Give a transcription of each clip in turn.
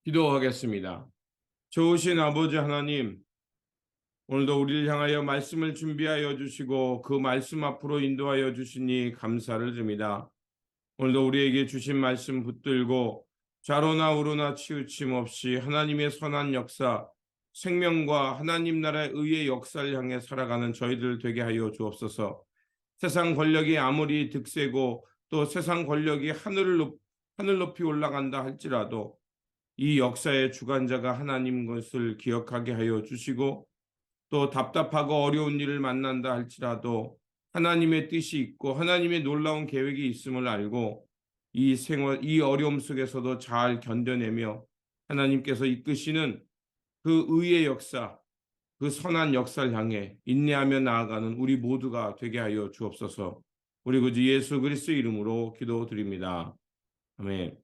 기도하겠습니다. 좋으신 아버지 하나님, 오늘도 우리를 향하여 말씀을 준비하여 주시고 그 말씀 앞으로 인도하여 주시니 감사를 드립니다. 오늘도 우리에게 주신 말씀 붙들고 좌로나 우로나 치우침 없이 하나님의 선한 역사, 생명과 하나님 나라의 의의 역사를 향해 살아가는 저희들 되게 하여 주옵소서. 세상 권력이 아무리 득세고 또 세상 권력이 하늘 높이 올라간다 할지라도 이 역사의 주관자가 하나님 것을 기억하게 하여 주시고, 또 답답하고 어려운 일을 만난다 할지라도 하나님의 뜻이 있고 하나님의 놀라운 계획이 있음을 알고 이 어려움 속에서도 잘 견뎌내며 하나님께서 이끄시는 그 의의 역사, 그 선한 역사를 향해 인내하며 나아가는 우리 모두가 되게 하여 주옵소서. 우리 구주 예수 그리스도의 이름으로 기도드립니다. 아멘.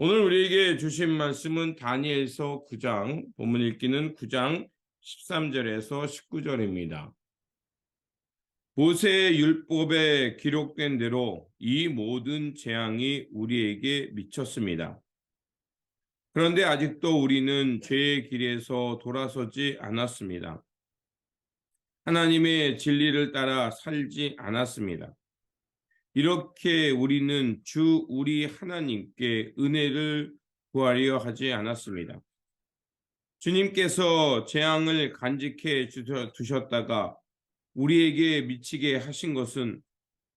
오늘 우리에게 주신 말씀은 다니엘서 9장, 본문 읽기는 9장 13절에서 19절입니다. 모세의 율법에 기록된 대로 이 모든 재앙이 우리에게 미쳤습니다. 그런데 아직도 우리는 죄의 길에서 돌아서지 않았습니다. 하나님의 진리를 따라 살지 않았습니다. 이렇게 우리는 주 우리 하나님께 은혜를 구하려 하지 않았습니다. 주님께서 재앙을 간직해 두셨다가 우리에게 미치게 하신 것은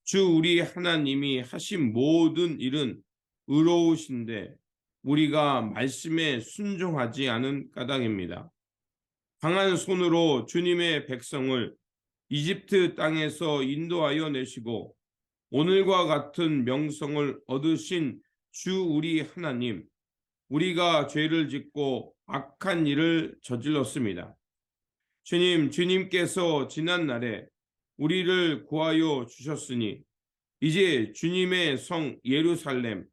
주 우리 하나님이 하신 모든 일은 의로우신데 우리가 말씀에 순종하지 않은 까닭입니다. 강한 손으로 주님의 백성을 이집트 땅에서 인도하여 내시고 오늘과 같은 명성을 얻으신 주 우리 하나님, 우리가 죄를 짓고 악한 일을 저질렀습니다. 주님께서 지난날에 우리를 구하여 주셨으니 이제 주님의 성 예루살렘,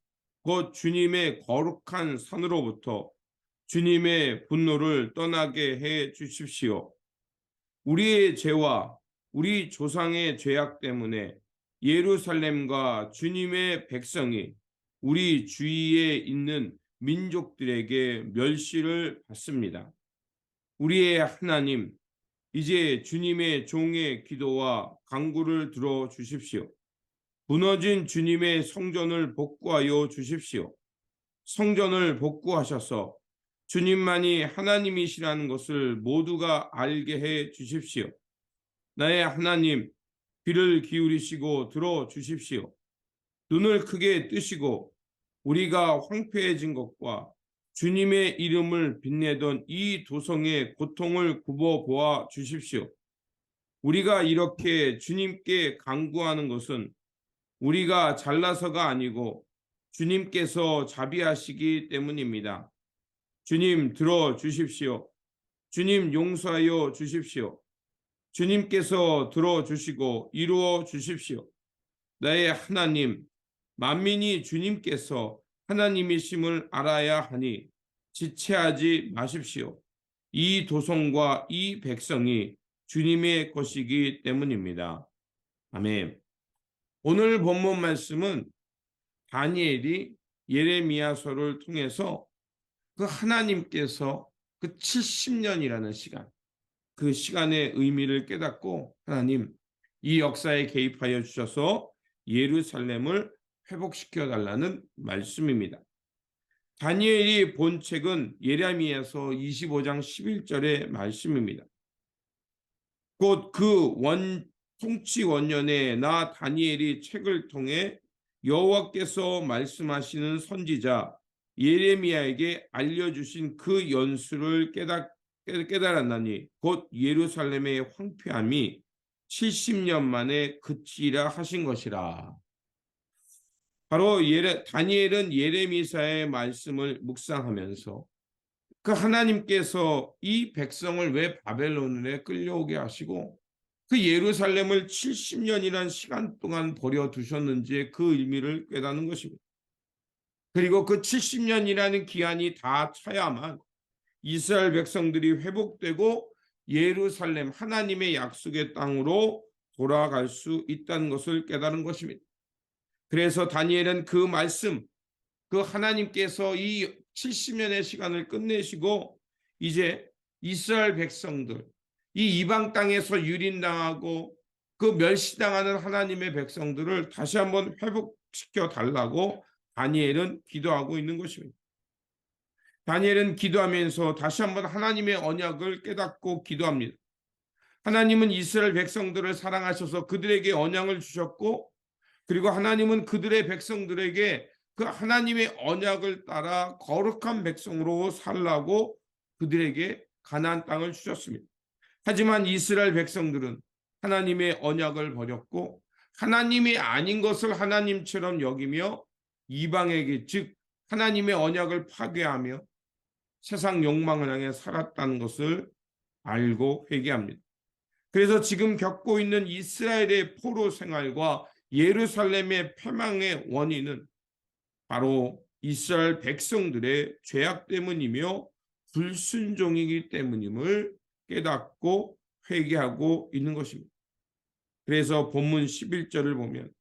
곧 주님의 거룩한 산으로부터 주님의 분노를 떠나게 해 주십시오. 우리의 죄와 우리 조상의 죄악 때문에 예루살렘과 주님의 백성이 우리 주위에 있는 민족들에게 멸시를 받습니다. 우리의 하나님, 이제 주님의 종의 기도와 간구를 들어 주십시오. 무너진 주님의 성전을 복구하여 주십시오. 성전을 복구하셔서 주님만이 하나님이시라는 것을 모두가 알게 해 주십시오. 나의 하나님, 귀를 기울이시고 들어 주십시오. 눈을 크게 뜨시고 우리가 황폐해진 것과 주님의 이름을 빛내던 이 도성의 고통을 굽어 보아 주십시오. 우리가 이렇게 주님께 간구하는 것은 우리가 잘나서가 아니고 주님께서 자비하시기 때문입니다. 주님 들어 주십시오. 주님 용서하여 주십시오. 주님께서 들어주시고 이루어 주십시오. 나의 하나님, 만민이 주님께서 하나님이심을 알아야 하니 지체하지 마십시오. 이 도성과 이 백성이 주님의 것이기 때문입니다. 아멘. 오늘 본문 말씀은 다니엘이 예레미야서를 통해서 그 하나님께서 그 70년이라는 시간, 그 시간의 의미를 깨닫고 하나님 이 역사에 개입하여 주셔서 예루살렘을 회복시켜 달라는 말씀입니다. 다니엘이 본 책은 예레미야서 25장 11절의 말씀입니다. 곧 그 통치 원년에 나 다니엘이 책을 통해 여호와께서 말씀하시는 선지자 예레미야에게 알려주신 그 연수를 깨달았나니 곧 예루살렘의 황폐함이 70년 만에 그치리라 하신 것이라. 바로 다니엘은 예레미야의 말씀을 묵상하면서 그 하나님께서 이 백성을 왜 바벨론에 끌려오게 하시고 그 예루살렘을 70년이란 시간 동안 버려두셨는지의 그 의미를 깨닫는 것입니다. 그리고 그 70년이라는 기한이 다 차야만 이스라엘 백성들이 회복되고 예루살렘 하나님의 약속의 땅으로 돌아갈 수 있다는 것을 깨달은 것입니다. 그래서 다니엘은 그 말씀, 그 하나님께서 이 70년의 시간을 끝내시고 이제 이스라엘 백성들, 이 이방 땅에서 유린당하고 그 멸시당하는 하나님의 백성들을 다시 한번 회복시켜 달라고 다니엘은 기도하고 있는 것입니다. 다니엘은 기도하면서 다시 한번 하나님의 언약을 깨닫고 기도합니다. 하나님은 이스라엘 백성들을 사랑하셔서 그들에게 언약을 주셨고, 그리고 하나님은 그들의 백성들에게 그 하나님의 언약을 따라 거룩한 백성으로 살라고 그들에게 가나안 땅을 주셨습니다. 하지만 이스라엘 백성들은 하나님의 언약을 버렸고 하나님이 아닌 것을 하나님처럼 여기며 이방에게, 즉 하나님의 언약을 파괴하며 세상 욕망을 향해 살았다는 것을 알고 회개합니다. 그래서 지금 겪고 있는 이스라엘의 포로 생활과 예루살렘의 패망의 원인은 바로 이스라엘 백성들의 죄악 때문이며 불순종이기 때문임을 깨닫고 회개하고 있는 것입니다. 그래서 본문 11절을 보면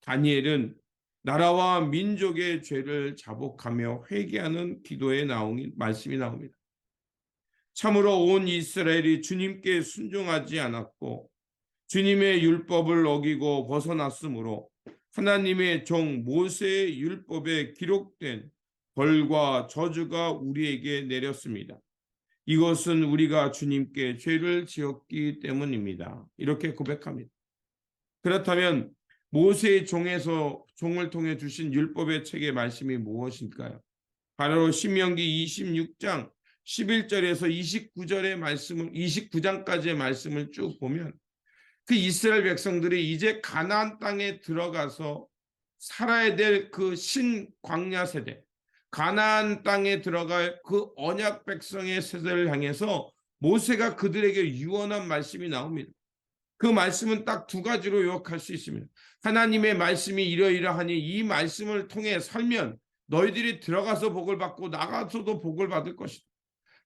다니엘은 나라와 민족의 죄를 자복하며 회개하는 기도에 나오는 말씀이 나옵니다. 참으로 온 이스라엘이 주님께 순종하지 않았고 주님의 율법을 어기고 벗어났으므로 하나님의 종 모세의 율법에 기록된 벌과 저주가 우리에게 내렸습니다. 이것은 우리가 주님께 죄를 지었기 때문입니다. 이렇게 고백합니다. 그렇다면 모세의 종을 통해 주신 율법의 책의 말씀이 무엇일까요? 바로 신명기 26장 11절에서 29절의 말씀을 29장까지의 말씀을 쭉 보면 그 이스라엘 백성들이 이제 가나안 땅에 들어가서 살아야 될 그 신광야 세대, 가나안 땅에 들어갈 그 언약 백성의 세대를 향해서 모세가 그들에게 유언한 말씀이 나옵니다. 그 말씀은 딱 두 가지로 요약할 수 있습니다. 하나님의 말씀이 이러이러하니 이 말씀을 통해 살면 너희들이 들어가서 복을 받고 나가서도 복을 받을 것이다.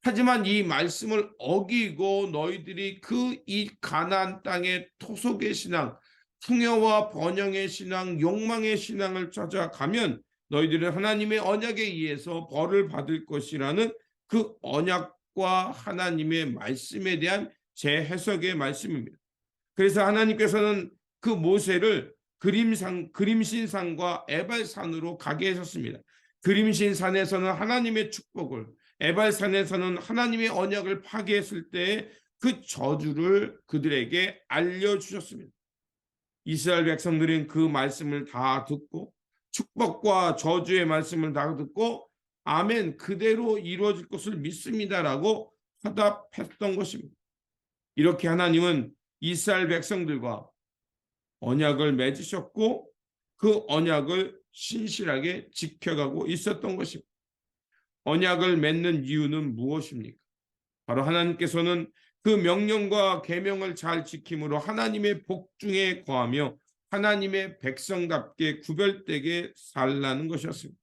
하지만 이 말씀을 어기고 너희들이 이 가나안 땅의 토속의 신앙, 풍요와 번영의 신앙, 욕망의 신앙을 찾아가면 너희들은 하나님의 언약에 의해서 벌을 받을 것이라는 그 언약과 하나님의 말씀에 대한 재해석의 말씀입니다. 그래서 하나님께서는 그 모세를 그림신산과 에발산으로 가게 하셨습니다. 그림신산에서는 하나님의 축복을, 에발산에서는 하나님의 언약을 파괴했을 때 그 저주를 그들에게 알려주셨습니다. 이스라엘 백성들은 그 말씀을 다 듣고 축복과 저주의 말씀을 다 듣고 아멘, 그대로 이루어질 것을 믿습니다라고 화답했던 것입니다. 이렇게 하나님은 이스라엘 백성들과 언약을 맺으셨고 그 언약을 신실하게 지켜가고 있었던 것입니다. 언약을 맺는 이유는 무엇입니까? 바로 하나님께서는 그 명령과 계명을 잘 지킴으로 하나님의 복중에 거하며 하나님의 백성답게 구별되게 살라는 것이었습니다.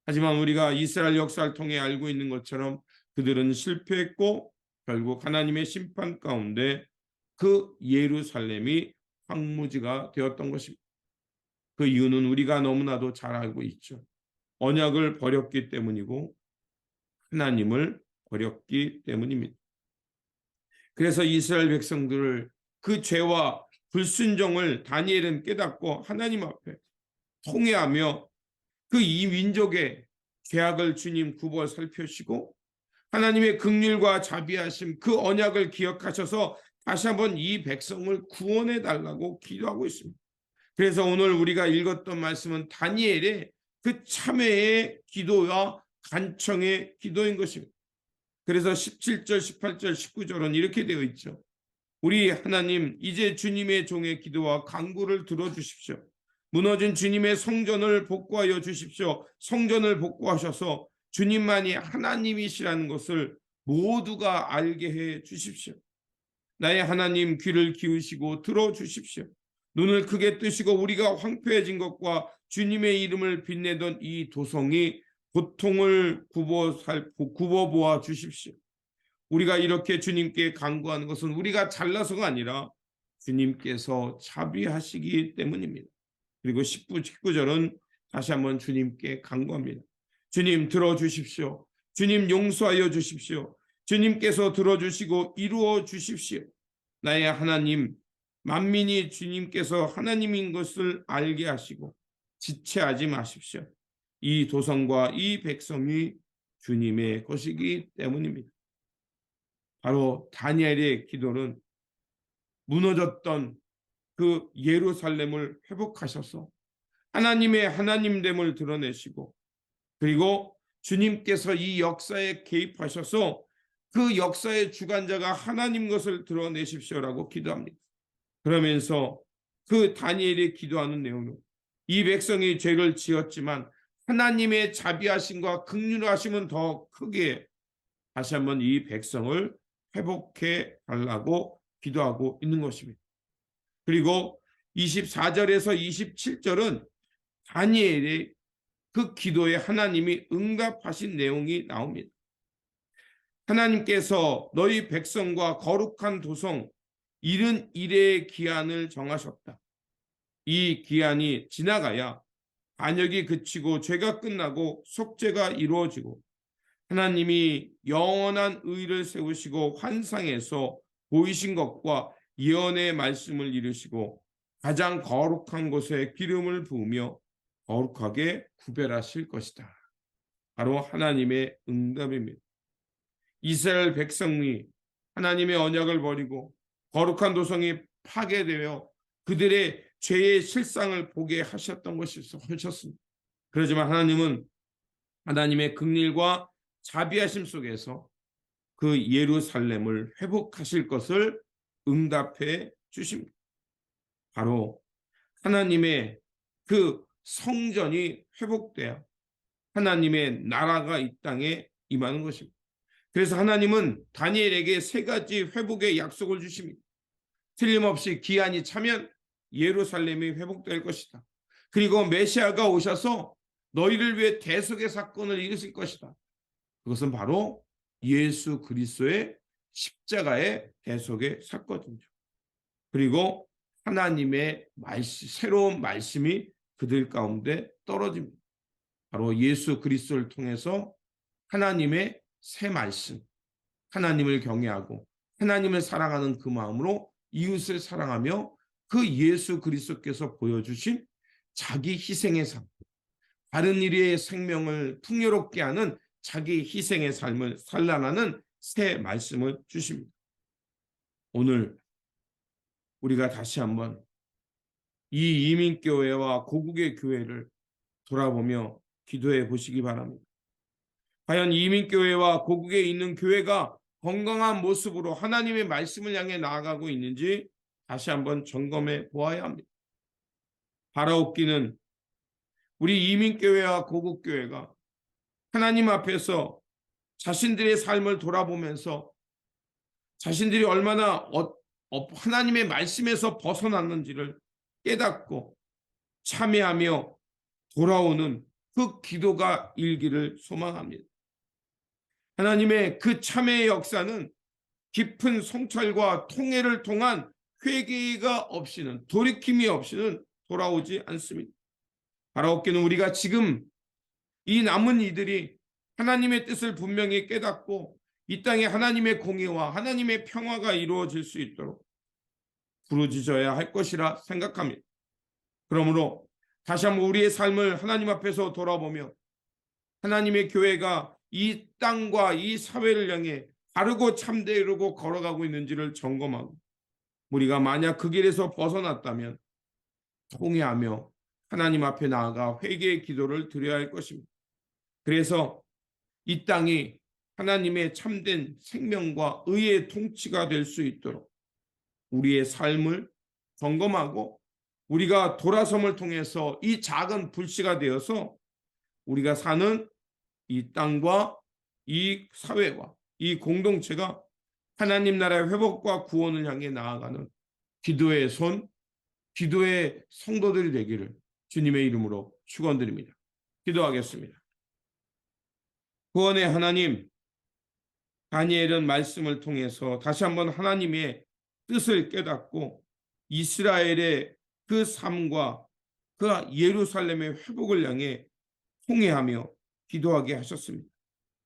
하지만 우리가 이스라엘 역사를 통해 알고 있는 것처럼 그들은 실패했고 결국 하나님의 심판 가운데 그 예루살렘이 황무지가 되었던 것입니다. 그 이유는 우리가 너무나도 잘 알고 있죠. 언약을 버렸기 때문이고 하나님을 버렸기 때문입니다. 그래서 이스라엘 백성들을 그 죄와 불순종을 다니엘은 깨닫고 하나님 앞에 통회하며 그 이 민족의 죄악을 주님 굽어 살펴시고 하나님의 긍휼과 자비하심 그 언약을 기억하셔서 다시 한번 이 백성을 구원해 달라고 기도하고 있습니다. 그래서 오늘 우리가 읽었던 말씀은 다니엘의 그 참회의 기도와 간청의 기도인 것입니다. 그래서 17절, 18절, 19절은 이렇게 되어 있죠. 우리 하나님, 이제 주님의 종의 기도와 간구를 들어주십시오. 무너진 주님의 성전을 복구하여 주십시오. 성전을 복구하셔서 주님만이 하나님이시라는 것을 모두가 알게 해 주십시오. 나의 하나님, 귀를 기우시고 들어주십시오. 눈을 크게 뜨시고 우리가 황폐해진 것과 주님의 이름을 빛내던 이 도성이 고통을 굽어 보아 주십시오. 우리가 이렇게 주님께 간구하는 것은 우리가 잘나서가 아니라 주님께서 자비하시기 때문입니다. 그리고 19절은 다시 한번 주님께 간구합니다. 주님 들어주십시오. 주님 용서하여 주십시오. 주님께서 들어주시고 이루어 주십시오. 나의 하나님, 만민이 주님께서 하나님인 것을 알게 하시고 지체하지 마십시오. 이 도성과 이 백성이 주님의 것이기 때문입니다. 바로 다니엘의 기도는 무너졌던 그 예루살렘을 회복하셔서 하나님의 하나님됨을 드러내시고, 그리고 주님께서 이 역사에 개입하셔서 그 역사의 주관자가 하나님 것을 드러내십시오라고 기도합니다. 그러면서 그 다니엘이 기도하는 내용은 이 백성이 죄를 지었지만 하나님의 자비하심과 긍휼하심은 더 크게 다시 한번 이 백성을 회복해 달라고 기도하고 있는 것입니다. 그리고 24절에서 27절은 다니엘의 그 기도에 하나님이 응답하신 내용이 나옵니다. 하나님께서 너희 백성과 거룩한 도성 71회의 기한을 정하셨다. 이 기한이 지나가야 반역이 그치고 죄가 끝나고 속죄가 이루어지고 하나님이 영원한 의를 세우시고 환상에서 보이신 것과 예언의 말씀을 이루시고 가장 거룩한 곳에 기름을 부으며 거룩하게 구별하실 것이다. 바로 하나님의 응답입니다. 이스라엘 백성이 하나님의 언약을 버리고 거룩한 도성이 파괴되어 그들의 죄의 실상을 보게 하셨던 것이었습니다. 그렇지만 하나님은 하나님의 긍휼과 자비하심 속에서 그 예루살렘을 회복하실 것을 응답해 주십니다. 바로 하나님의 그 성전이 회복되어 하나님의 나라가 이 땅에 임하는 것입니다. 그래서 하나님은 다니엘에게 세 가지 회복의 약속을 주십니다. 틀림없이 기한이 차면 예루살렘이 회복될 것이다. 그리고 메시아가 오셔서 너희를 위해 대속의 사건을 이루실 것이다. 그것은 바로 예수 그리스도의 십자가의 대속의 사건이죠. 그리고 하나님의 새로운 말씀이 그들 가운데 떨어집니다. 바로 예수 그리스도를 통해서 하나님의 새 말씀, 하나님을 경외하고 하나님을 사랑하는 그 마음으로 이웃을 사랑하며 그 예수 그리스도께서 보여주신 자기 희생의 삶, 다른 이의 생명을 풍요롭게 하는 자기 희생의 삶을 살라나는 새 말씀을 주십니다. 오늘 우리가 다시 한번 이 이민교회와 고국의 교회를 돌아보며 기도해 보시기 바랍니다. 과연 이민교회와 고국에 있는 교회가 건강한 모습으로 하나님의 말씀을 향해 나아가고 있는지 다시 한번 점검해 보아야 합니다. 바라옵기는 우리 이민교회와 고국교회가 하나님 앞에서 자신들의 삶을 돌아보면서 자신들이 얼마나 하나님의 말씀에서 벗어났는지를 깨닫고 참회하며 돌아오는 그 기도가 일기를 소망합니다. 하나님의 그 참회의 역사는 깊은 성찰과 통회를 통한 회개가 없이는, 돌이킴이 없이는 돌아오지 않습니다. 바라옵기는 우리가 지금 이 남은 이들이 하나님의 뜻을 분명히 깨닫고 이 땅에 하나님의 공의와 하나님의 평화가 이루어질 수 있도록 부르짖어야 할 것이라 생각합니다. 그러므로 다시 한번 우리의 삶을 하나님 앞에서 돌아보며 하나님의 교회가 이 땅과 이 사회를 향해 바르고 참되고 걸어가고 있는지를 점검하고, 우리가 만약 그 길에서 벗어났다면 통회하며 하나님 앞에 나아가 회개의 기도를 드려야 할 것입니다. 그래서 이 땅이 하나님의 참된 생명과 의의 통치가 될 수 있도록 우리의 삶을 점검하고 우리가 돌아섬을 통해서 이 작은 불씨가 되어서 우리가 사는 이 땅과 이 사회와 이 공동체가 하나님 나라의 회복과 구원을 향해 나아가는 기도의 손, 기도의 성도들이 되기를 주님의 이름으로 축원드립니다. 기도하겠습니다. 구원의 하나님, 다니엘은 말씀을 통해서 다시 한번 하나님의 뜻을 깨닫고 이스라엘의 그 삶과 그 예루살렘의 회복을 향해 통회하며 기도하게 하셨습니다.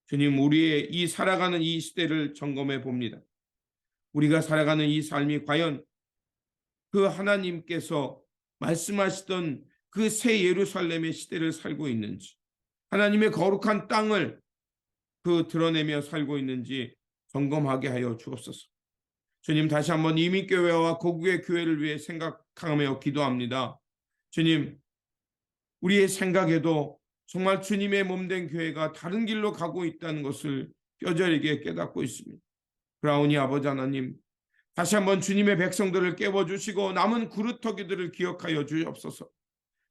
주님, 우리의 이 살아가는 이 시대를 점검해 봅니다. 우리가 살아가는 이 삶이 과연 그 하나님께서 말씀하시던 그 새 예루살렘의 시대를 살고 있는지, 하나님의 거룩한 땅을 드러내며 살고 있는지 점검하게 하여 주옵소서. 주님, 다시 한번 이민교회와 고국의 교회를 위해 생각하며 기도합니다. 주님, 우리의 생각에도 정말 주님의 몸된 교회가 다른 길로 가고 있다는 것을 뼈저리게 깨닫고 있습니다. 그러오니 아버지 하나님, 다시 한번 주님의 백성들을 깨워주시고 남은 그루터기들을 기억하여 주옵소서.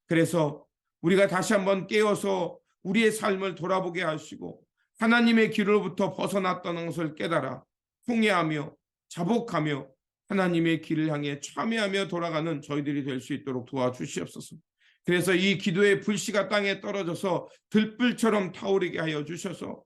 그래서 우리가 다시 한번 깨어서 우리의 삶을 돌아보게 하시고 하나님의 길로부터 벗어났다는 것을 깨달아 통회하며 자복하며 하나님의 길을 향해 참여하며 돌아가는 저희들이 될 수 있도록 도와주시옵소서. 그래서 이 기도의 불씨가 땅에 떨어져서 들불처럼 타오르게 하여 주셔서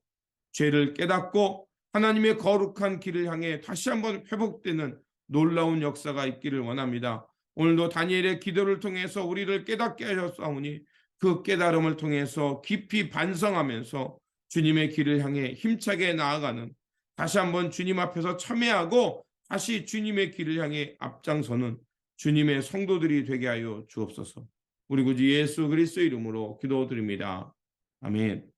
죄를 깨닫고 하나님의 거룩한 길을 향해 다시 한번 회복되는 놀라운 역사가 있기를 원합니다. 오늘도 다니엘의 기도를 통해서 우리를 깨닫게 하셨사오니 그 깨달음을 통해서 깊이 반성하면서 주님의 길을 향해 힘차게 나아가는, 다시 한번 주님 앞에서 참회하고 다시 주님의 길을 향해 앞장서는 주님의 성도들이 되게 하여 주옵소서. 우리 구주 예수 그리스도 이름으로 기도드립니다. 아멘.